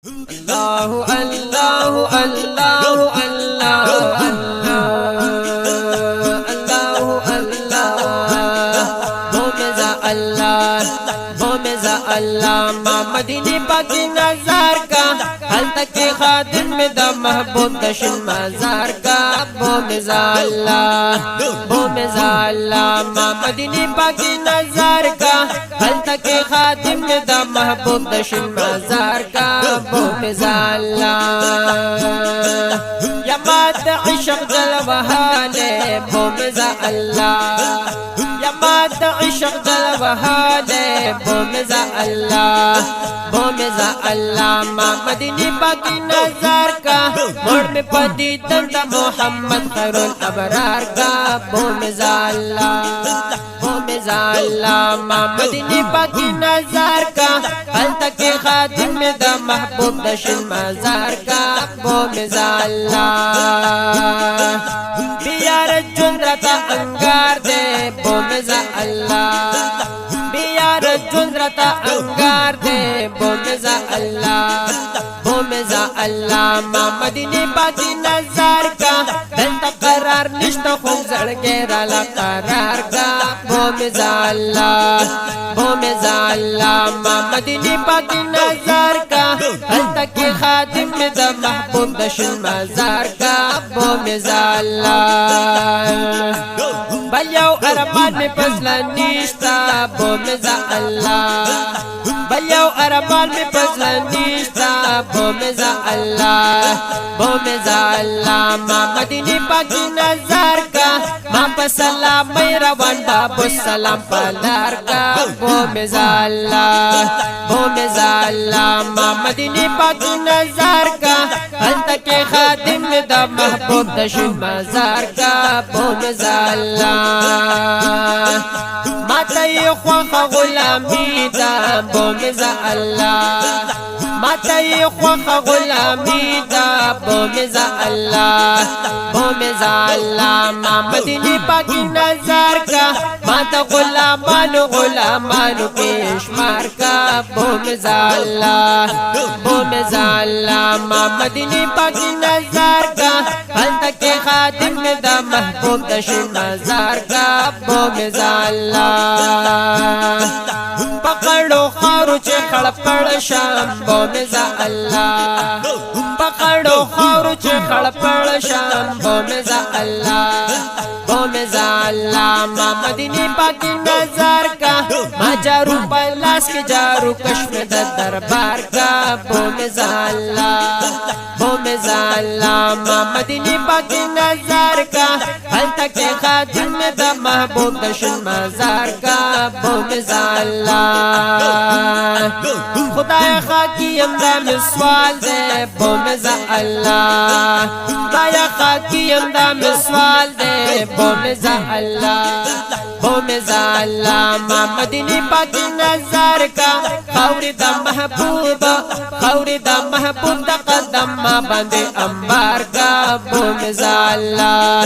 الله الله الله الله الله الله مومزا الله مومزا الله ما مدینه پاک نظر کا حل تک خادم میں دا محبوب دشن مزار کا مومزا الله مومزا الله ما مدینه پاک نظر کا حل تک خادم میں دا محبوب دشن مزار کا مومزا الله یا مات عشق جلوہالے مومزا الله یا مات عشق جلوہالے مومزا الله مومزا الله ما مدینی باقی نظر کا موڑ میں پدی تندہ محمد خیر الابرار کا مومزا الله مومزا الله ما مدینی باقی نظر کا حل تک خادم میں دا محبوب دشن مزار کا مومزا الله بیار جنرتا انگار دے مومزا الله بیار جنرتا انگار دے مومزا الله مومزا الله ما مدینی باقی نظر کا دلتا قرار نشتا خوب زڑگے رالا قرار کا مومزا الله مومزا الله ما مدینی باقی نظر کا حل تک خادم میں دا محبوب دشن مزار کا مومزا الله بل یو ارمان میں پسلا نیشتا مومزا الله بل یو ارمان میں پسلا نیشتا مومزا الله مومزا الله ما مدینی باقی نظر کا ما پسلام میں روان بابو سلام پلار کا مومزا الله مومزا الله ما مدینی باقی نظر کا حل تک خادم میں دا محبوب دشن مزار کا مومزا الله ما تای خوخ غلامی دا مومزا الله ما تای خوخ غلامی دا مومزا الله مومزا الله ما مدینی باقی نظر کا ما تا غلامانو کشمار کا مومزا الله مومزا الله ما مدینی باقی نظر کا حل تک خادم میں دا محبوب دشن مزار کا مومزا الله پکڑو خارو چه خڑپڑ شام مومزا الله پکڑو خارو چه خڑپڑ شام مومزا الله مومزا الله ما مدینی باقی نظر کا ما جارو پلاس کے جارو کشمیر دا دربار کا مومزا الله مومزا الله ما مدینی باقی نظر کا حل تک خادم میں دا محبوب دشن مزار کا مومزا الله خدای خاکی امدا مسوال دے مومزا الله خدای خاکی امدا مسوال دے مومزا الله مومزا الله ما مدینی باقی نظر کا خوری دا محبوب دا قدم ما بندے انبار کا مومزا الله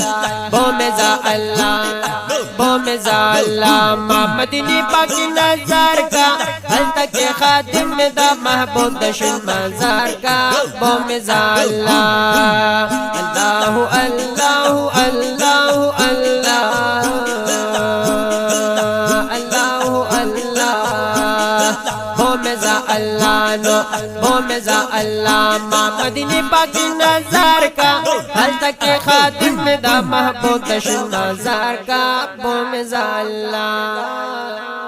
مومزا الله مومزا الله ما مدینی باقی نظر کا حل تک خادم میں دا محبوب دشن مزار کا مومزا الله الله الله الله الله مومزا الله نو مومزا الله ما مدینی باقی نظر کا حل تک خادم میں دا محبوب دشن مزار کا مومزا الله